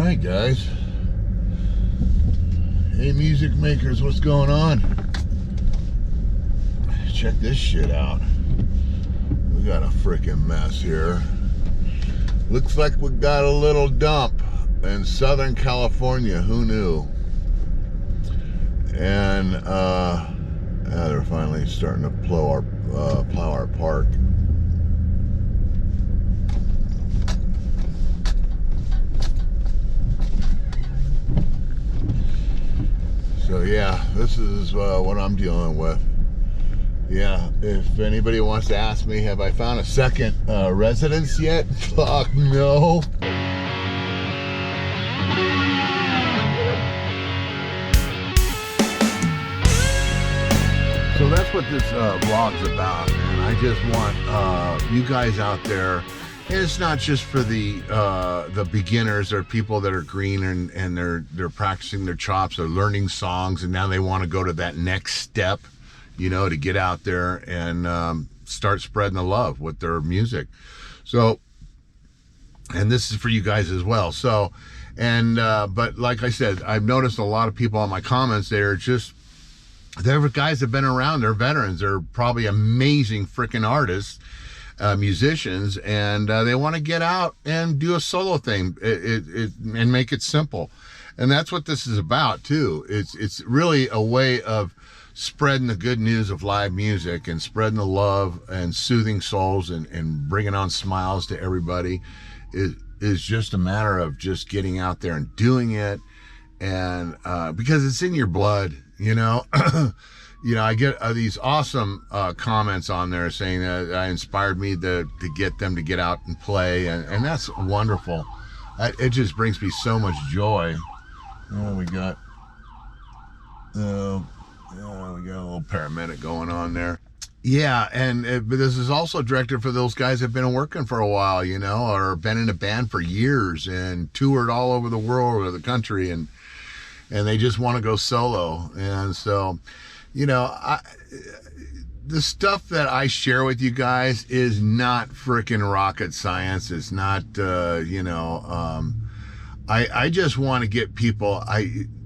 Alright guys, hey music makers, what's going on? Check this shit out. We got a freaking mess here. Looks like we got a little dump in Southern California, who knew? And they're finally starting to plow our park. So yeah, this is what I'm dealing with. Yeah, if anybody wants to ask me, have I found a second residence yet? Fuck no. So that's what this vlog's about, man. I just want you guys out there. And it's not just for the beginners or people that are green and they're practicing their chops or learning songs, and now they want to go to that next step, you know, to get out there and start spreading the love with their music. So, and this is for you guys as well. So, and but like I said, I've noticed a lot of people on my comments, they're guys that have been around, they're veterans, they're probably amazing freaking artists, musicians, and they want to get out and do a solo thing and make it simple. And that's what this is about too. It's really a way of spreading the good news of live music and spreading the love and soothing souls and bringing on smiles to everybody. Is just a matter of just getting out there and doing it, and because it's in your blood, you know. You know, I get these awesome comments on there saying that I inspired me to get them to get out and play, and that's wonderful. It just brings me so much joy. Oh, we got a little paramedic going on there. Yeah, but this is also directed for those guys that have been working for a while, you know, or been in a band for years and toured all over the world or the country, and they just want to go solo. And so, you know, the stuff that I share with you guys is not freaking rocket science. It's not, you know, I just want to get people,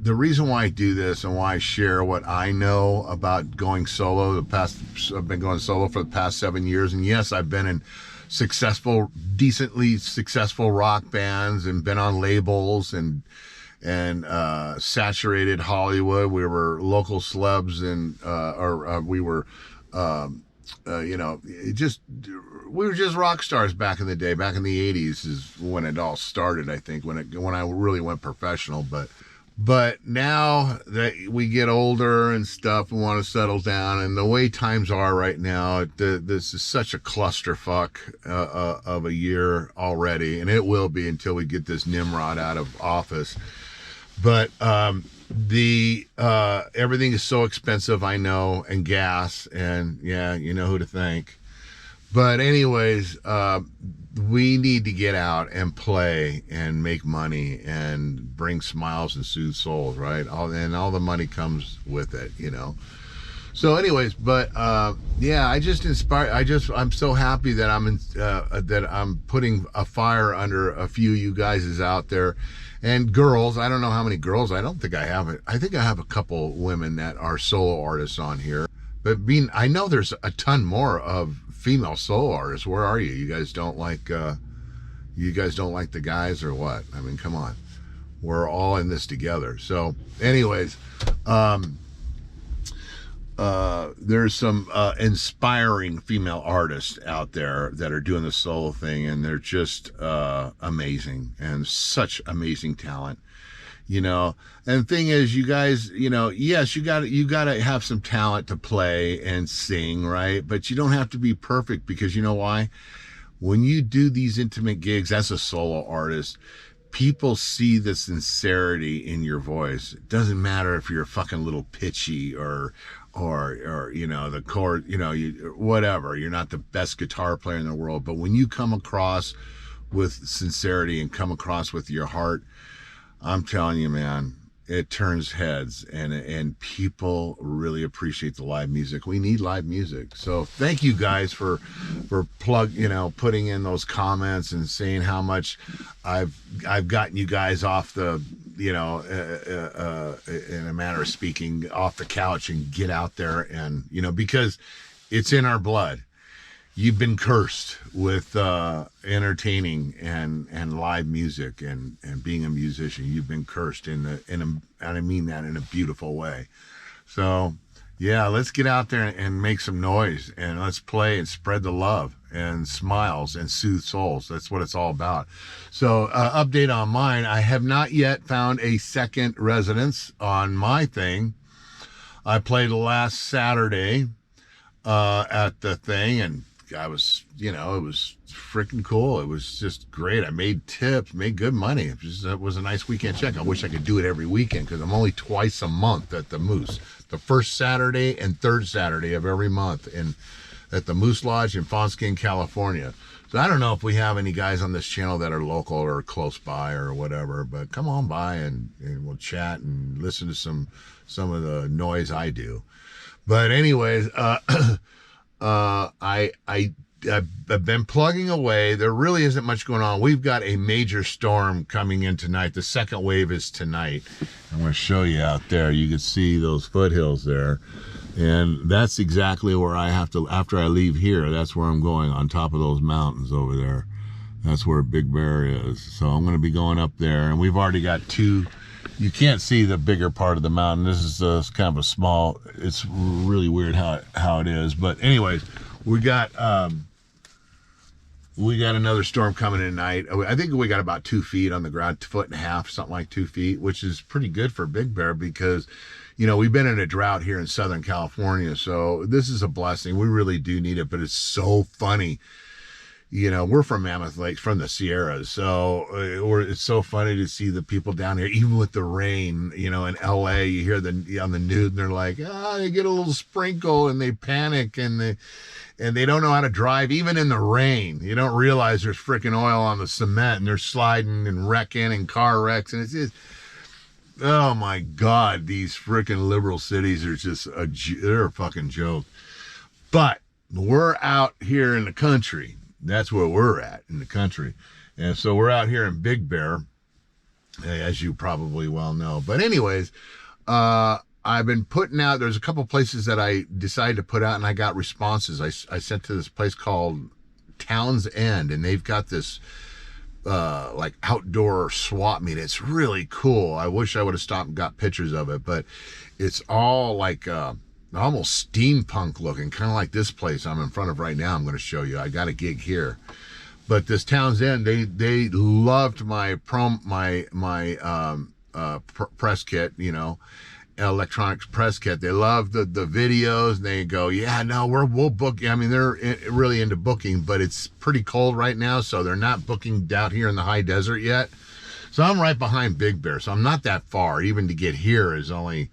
the reason why I do this and why I share what I know about going solo, I've been going solo for the past 7 years. And yes, I've been in decently successful rock bands and been on labels and saturated Hollywood. We were local celebs, and we were, you know, we were just rock stars back in the day. Back in the 80s is when it all started, I think, when I really went professional. But now that we get older and stuff and want to settle down, and the way times are right now, this is such a clusterfuck of a year already, and it will be until we get this Nimrod out of office. But everything is so expensive, I know, and gas, and yeah, you know who to thank. But anyways, we need to get out and play and make money and bring smiles and soothe souls, right? And all the money comes with it, you know. So anyways, but yeah, I'm so happy that I'm putting a fire under a few of you guys out there. And girls, I don't know how many girls, I don't think I have it. I think I have a couple women that are solo artists on here. But I know there's a ton more of female solo artists. Where are you? You guys don't like the guys or what? I mean, come on. We're all in this together. So anyways, there's some inspiring female artists out there that are doing the solo thing, and they're just amazing, and such amazing talent, you know. And the thing is, you guys, you know, yes, you gotta have some talent to play and sing, right? But you don't have to be perfect, because you know why? When you do these intimate gigs as a solo artist, people see the sincerity in your voice. It doesn't matter if you're a fucking little pitchy or you know, the chord, you know, whatever. You're not the best guitar player in the world, but when you come across with sincerity and come across with your heart, I'm telling you, man, it turns heads, and people really appreciate the live music. We need live music. So thank you guys for putting in those comments and saying how much I've gotten you guys off the, in a manner of speaking, off the couch and get out there, and because it's in our blood. You've been cursed with entertaining and live music and being a musician. You've been cursed and I mean that in a beautiful way. So yeah, let's get out there and make some noise, and let's play and spread the love and smiles and soothe souls. That's what it's all about. So update on mine. I have not yet found a second residence on my thing. I played last Saturday at the thing, and I was, it was freaking cool. It was just great. I made tips, made good money. It was a nice weekend check. I wish I could do it every weekend, because I'm only twice a month at the Moose. The first Saturday and third Saturday of every month at the Moose Lodge in Fonskin, California. So I don't know if we have any guys on this channel that are local or close by or whatever, but come on by and we'll chat and listen to some of the noise I do. But anyways, I've been plugging away. There really isn't much going on. We've got a major storm coming in tonight. The second wave is tonight. I'm going to show you out there. You can see those foothills there. And that's exactly where I have to, after I leave here, that's where I'm going, on top of those mountains over there. That's where Big Bear is. So I'm going to be going up there. And we've already got two. You can't see the bigger part of the mountain. This is kind of a small, it's really weird how it is. But anyways, we got another storm coming in tonight. I think we got about 2 feet on the ground, 1.5 feet, something like 2 feet, which is pretty good for Big Bear, because we've been in a drought here in Southern California. So this is a blessing. We really do need it, but it's so funny. We're from Mammoth Lakes, from the Sierras, so it's so funny to see the people down here, even with the rain. In LA, you hear on the news, and they're like, they get a little sprinkle and they panic, and they don't know how to drive even in the rain. You don't realize there's freaking oil on the cement, and they're sliding and wrecking and car wrecks, and it's just, oh my God, these freaking liberal cities are just they're a fucking joke. But we're out here in the country. That's where we're at, in the country. And so we're out here in Big Bear, as you probably well know. But anyways, I've been putting out, there's a couple places that I decided to put out, and I got responses. I sent to this place called Town's End, and they've got this like outdoor swap meet. It's really cool. I wish I would have stopped and got pictures of it, but it's all like almost steampunk looking, kind of like this place I'm in front of right now. I'm going to show you. I got a gig here, but this Town's End, they loved my press kit, electronics press kit. They love the videos, and they go, yeah, no, we'll book. I mean, they're really into booking, but it's pretty cold right now, so they're not booking out here in the high desert yet. So I'm right behind Big Bear, so I'm not that far. Even to get here is only,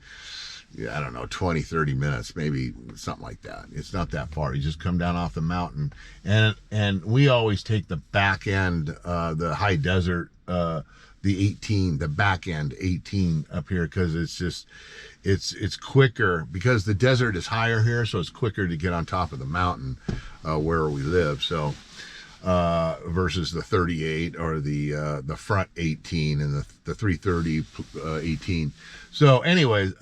I don't know, 20, 30 minutes, maybe something like that. It's not that far. You just come down off the mountain, and we always take the back end, the high desert, the back end 18 up here, because it's just, it's quicker, because the desert is higher here, so it's quicker to get on top of the mountain where we live. So versus the 38 or the front 18 and the 330 18. So anyways,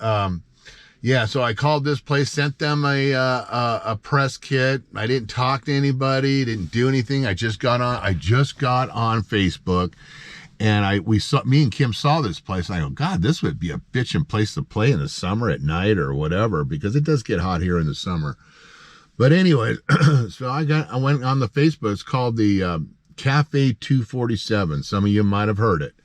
yeah, so I called this place, sent them a press kit. I didn't talk to anybody, didn't do anything. I just got on Facebook, and me and Kim saw this place, and I go, God, this would be a bitchin' place to play in the summer at night or whatever, because it does get hot here in the summer. But anyways, so I went on the Facebook. It's called the Cafe 247. Some of you might have heard it.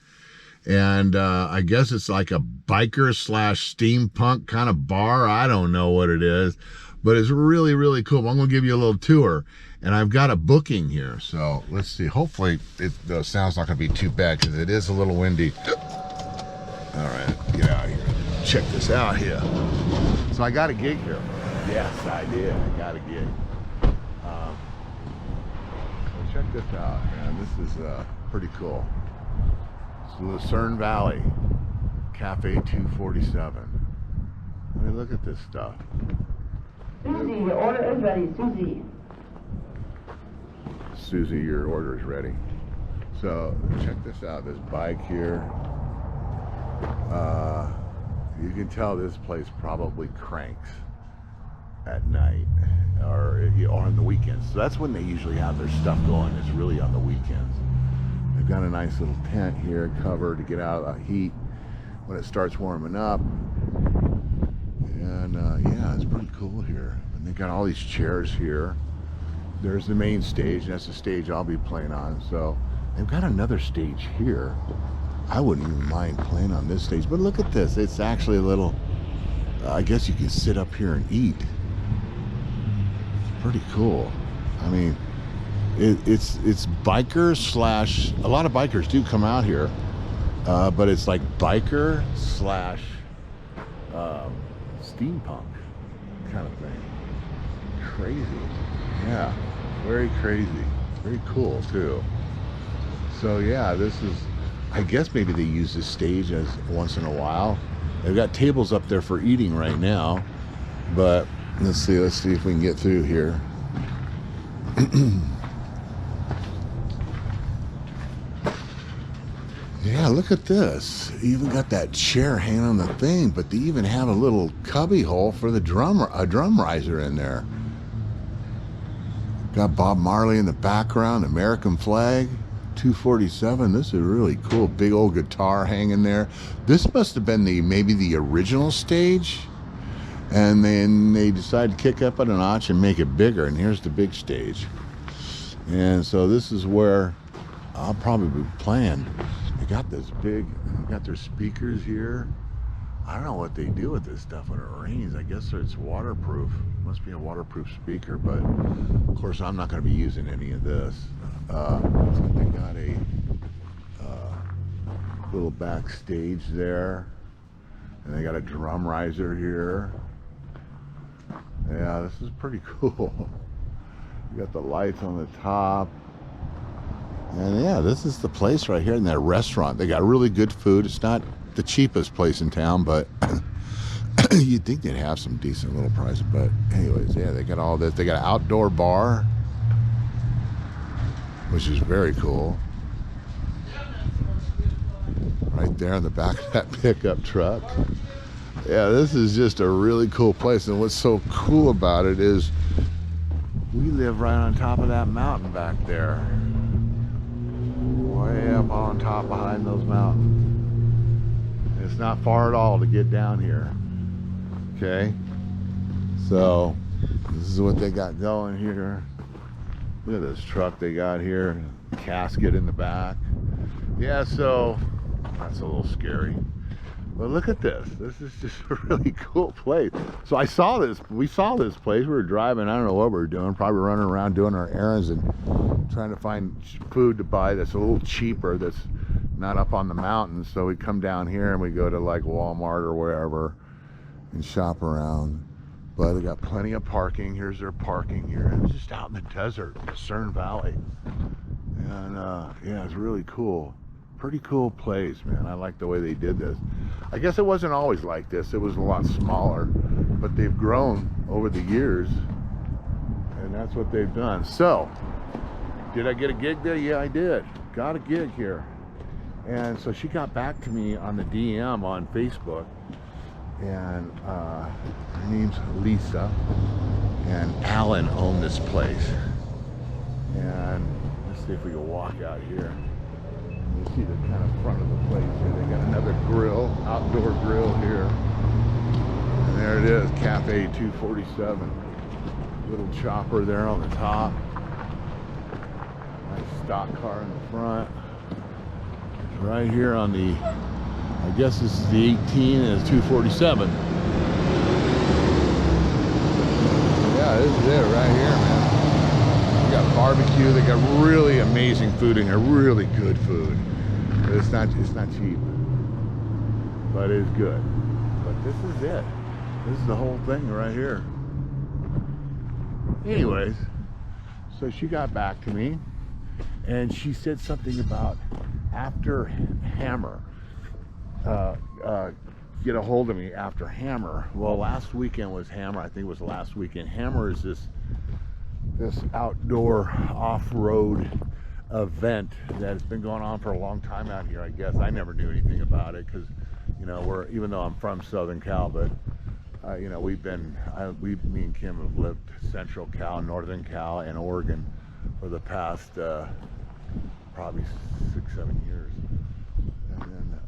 And I guess it's like a biker / steampunk kind of bar. I don't know what it is, but it's really, really cool. I'm going to give you a little tour, and I've got a booking here. So let's see. Hopefully the sound's not going to be too bad, because it is a little windy. All right, get out of here. Check this out here. So I got a gig here. Yes, I did. I got a gig. So check this out, man. This is pretty cool. Lucerne Valley, Cafe 247. I mean, look at this stuff. Susie, your order is ready, Susie. Susie, your order is ready. So check this out, this bike here. You can tell this place probably cranks at night or on the weekends. So that's when they usually have their stuff going, is really on the weekends. They've got a nice little tent here, cover to get out of the heat when it starts warming up. And yeah, it's pretty cool here. And they got all these chairs here. There's the main stage, and that's the stage I'll be playing on. So they've got another stage here. I wouldn't even mind playing on this stage, but look at this. It's actually a little, I guess you can sit up here and eat. It's pretty cool. I mean, it's biker slash, a lot of bikers do come out here, but it's like biker slash steampunk kind of thing. Crazy. Yeah, very crazy. Very cool too. So yeah, this is, I guess maybe they use this stage as once in a while. They've got tables up there for eating right now, but let's see if we can get through here. Yeah, look at this. You even got that chair hanging on the thing, but they even have a little cubby hole for the drum riser in there. Got Bob Marley in the background, American flag, 247. This is really cool. Big old guitar hanging there. This must have been maybe the original stage, and then they decided to kick up a notch and make it bigger, and here's the big stage. And so this is where I'll probably be playing. They got this big, they got their speakers here. I don't know what they do with this stuff when it rains. I guess it's waterproof. Must be a waterproof speaker, but of course I'm not going to be using any of this. So they got a little backstage there, and they got a drum riser here. Yeah, this is pretty cool. You got the lights on the top. And yeah, this is the place right here in that restaurant. They got really good food. It's not the cheapest place in town, but you'd think they'd have some decent little prices. But anyways, yeah, they got all this. They got an outdoor bar, which is very cool. Right there in the back of that pickup truck. Yeah, this is just a really cool place. And what's so cool about it is we live right on top of that mountain back there. Way up on top behind those mountains. It's not far at all to get down here. Okay, so this is what they got going here. Look at this truck they got here, casket in the back. Yeah, so that's a little scary, but look at this. This is just a really cool place. So we saw this place. We were driving, I don't know what we were doing, probably running around doing our errands and trying to find food to buy that's a little cheaper, that's not up on the mountains. So we come down here and we go to like Walmart or wherever and shop around. But they got plenty of parking. Here's their parking here. It's just out in the desert, in the Cern Valley. And yeah, it's really cool. Pretty cool place, man. I like the way they did this. I guess it wasn't always like this. It was a lot smaller, but they've grown over the years, and that's what they've done. So, did I get a gig there? Yeah, I did. Got a gig here. And so she got back to me on the DM on Facebook, and her name's Lisa, and Alan owned this place. And let's see if we can walk out here. You see the kind of front of the place here. They got another grill, outdoor grill here. And there it is, Cafe 247. Little chopper there on the top. Nice stock car in the front. Right here on the, I guess this is the 18 and it's 247. Yeah, this is it right here, man. They got barbecue. They got really amazing food in here, really good food. It's not cheap, but it's good. But this is it. This is the whole thing right here. Anyways, so she got back to me and she said something about after Hammer. get a hold of me after Hammer. Well, last weekend was Hammer. I think it was the last weekend. Hammer is this outdoor off-road event that has been going on for a long time out here. I guess I never knew anything about it because, you know, even though I'm from Southern Cal, but you know, me and Kim have lived Central Cal, Northern Cal, and Oregon for the past probably 6-7 years. And then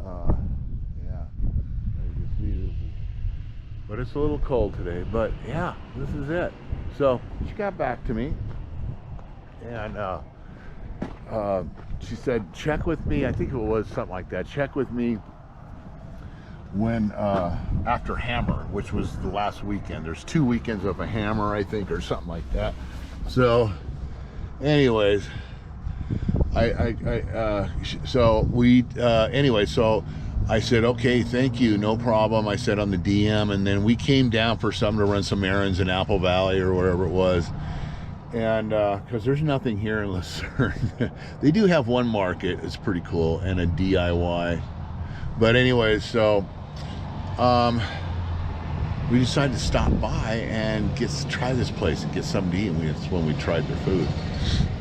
yeah, you can see this is, but it's a little cold today. But yeah, this is it. So she got back to me, and she said, check with me. I think it was something like that. Check with me when after Hammer, which was the last weekend. There's 2 weekends of a Hammer, I think, or something like that. So anyways, so I said, okay, thank you, no problem. I said on the DM, and then we came down for something to run some errands in Apple Valley or wherever it was. And because there's nothing here in Lucerne. They do have one market, it's pretty cool, and a DIY. But anyways, so we decided to stop by and try this place and get something to eat. And that's when we tried their food,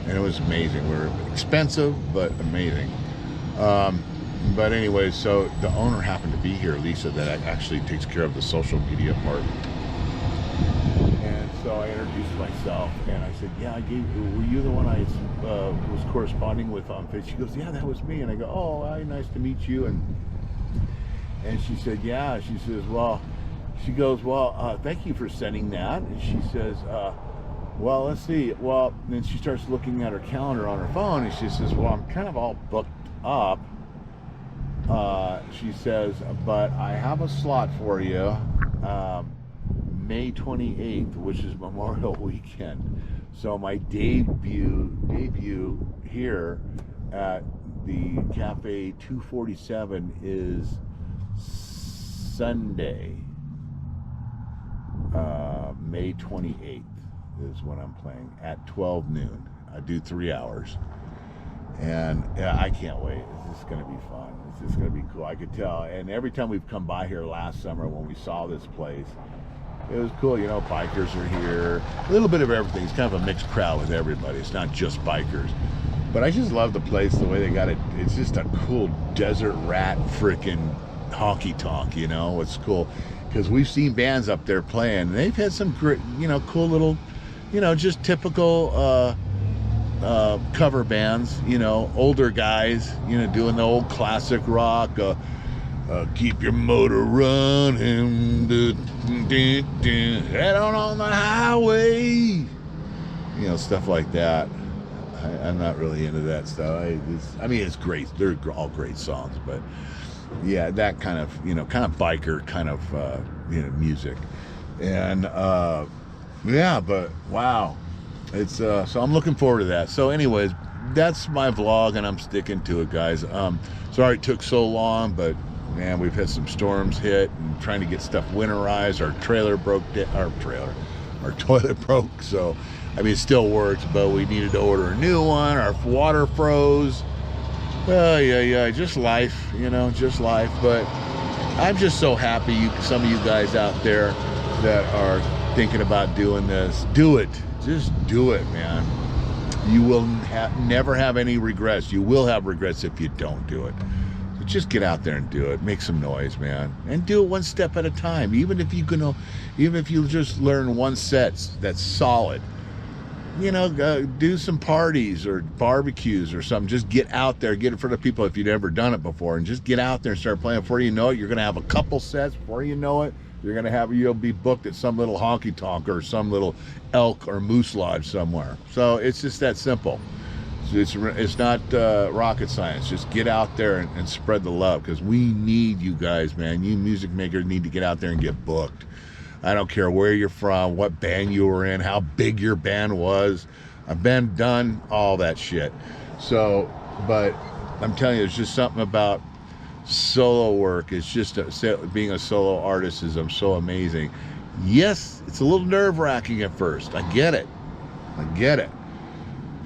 and it was amazing. We were expensive, but amazing. But anyways, so the owner happened to be here, Lisa, that actually takes care of the social media part. And so I introduced myself, and I said, yeah, were you the one I was corresponding with on Facebook? She goes, yeah, that was me. And I go, oh, hi, nice to meet you. And she said, yeah. She says, well, she goes, well, thank you for sending that. And she says, well, let's see. Well, then she starts looking at her calendar on her phone, and she says, well, I'm kind of all booked up. She says, but I have a slot for you, May 28th, which is Memorial Weekend. So my debut here at the Cafe 247 is Sunday, May 28th is when I'm playing at 12 noon. I do 3 hours. And yeah, I can't wait. This is going to be fun. This is going to be cool. I could tell. And every time we've come by here last summer when we saw this place, it was cool. You know, bikers are here. A little bit of everything. It's kind of a mixed crowd with everybody. It's not just bikers. But I just love the place, the way they got it. It's just a cool desert rat freaking honky tonk, you know. It's cool because we've seen bands up there playing. And they've had some great, you know, cool little, you know, just typical cover bands, you know, older guys, you know, doing the old classic rock, keep your motor running, head on the highway, you know, stuff like that. I'm not really into that stuff. I mean, it's great. They're all great songs, but yeah, that kind of, you know, kind of biker kind of, you know, music. And yeah, but wow. It's so I'm looking forward to that. So anyways, that's my vlog, and I'm sticking to it, guys. Sorry it took so long, but man, we've had some storms hit and trying to get stuff winterized. Our toilet broke, so I mean, it still works, but we needed to order a new one. Our water froze. Well, yeah, just life, you know, just life. But I'm just so happy some of you guys out there that are thinking about doing this, do it. Just do it, man. You will never have any regrets. You will have regrets if you don't do it. So just get out there and do it. Make some noise, man, and do it one step at a time. Even if you just learn one set that's solid, you know, do some parties or barbecues or something. Just get out there, get it for the people if you've never done it before, and just get out there and start playing. Before you know it, you're gonna have a couple sets. Before you know it, you'll be booked at some little honky tonk or some little elk or moose lodge somewhere. So it's just that simple. It's not rocket science. Just get out there and spread the love, because we need you guys, man. You music makers need to get out there and get booked. I don't care where you're from, what band you were in, how big your band was. I've done all that shit. So, but I'm telling you, there's just something about solo work. It's just being a solo artist is so amazing. Yes, it's a little nerve-wracking at first. I get it.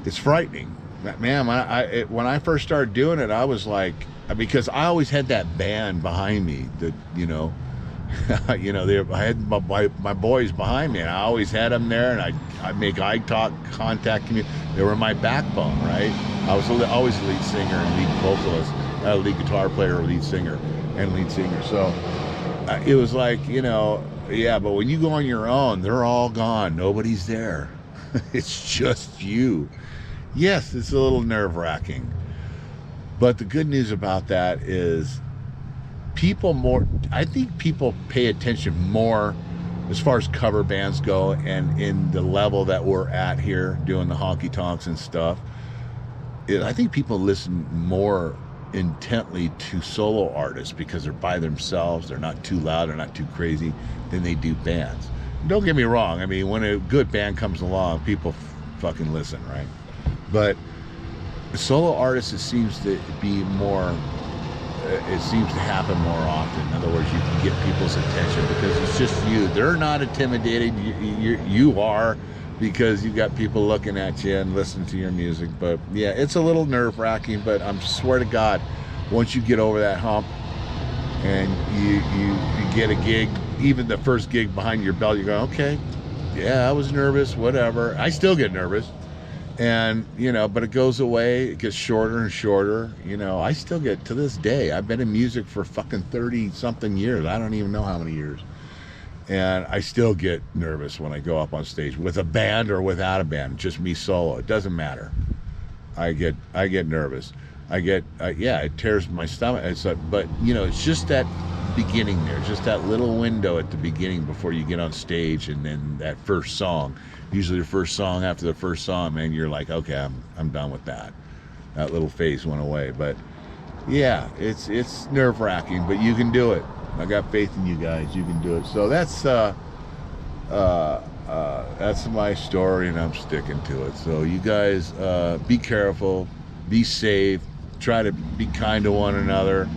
It's frightening. Man, when I first started doing it, I was like, because I always had that band behind me that, you know, I had my boys behind me, and I always had them there, and I make eye contact. They were my backbone, right? I was always the lead singer and lead vocalist, lead guitar player, lead singer, and lead singer. So it was like, you know, yeah. But when you go on your own, they're all gone. Nobody's there. It's just you. Yes, it's a little nerve-wracking. But the good news about that is I think people pay attention more as far as cover bands go, and in the level that we're at here doing the honky tonks and stuff. I think people listen more intently to solo artists because they're by themselves, they're not too loud, they're not too crazy, than they do bands. Don't get me wrong, I mean, when a good band comes along, people fucking listen, right? But solo artists, it seems to be more, it seems to happen more often. In other words, you can get people's attention because it's just you. They're not intimidated. You are, because you've got people looking at you and listening to your music. But yeah, it's a little nerve-wracking, but I swear to God, once you get over that hump and you get a gig, even the first gig behind your belt, you go, okay, yeah, I was nervous, whatever. I still get nervous. And, you know, but it goes away. It gets shorter and shorter. You know, I still get, to this day, I've been in music for fucking 30 something years. I don't even know how many years. And I still get nervous when I go up on stage with a band or without a band, just me solo. It doesn't matter. I get nervous. Yeah, it tears my stomach. But, you know, it's just that beginning there, just that little window at the beginning before you get on stage, and then that first song. Usually the first song, after the first song, man, you're like, okay, I'm done with that. That little phase went away. But yeah, it's nerve-wracking, but you can do it. I got faith in you guys. You can do it. So that's my story, and I'm sticking to it. So you guys, be careful, be safe, try to be kind to one another.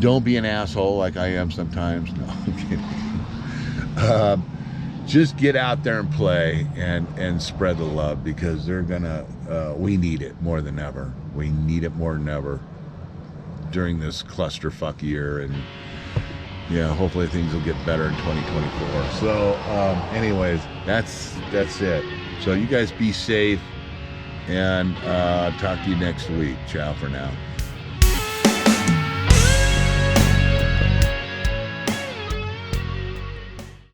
Don't be an asshole like I am sometimes. No, I'm kidding. Just get out there and play and spread the love, because they're gonna, we need it more than ever. We need it more than ever during this clusterfuck year. And yeah, hopefully things will get better in 2024. So anyways, that's it. So you guys be safe, and talk to you next week. Ciao for now.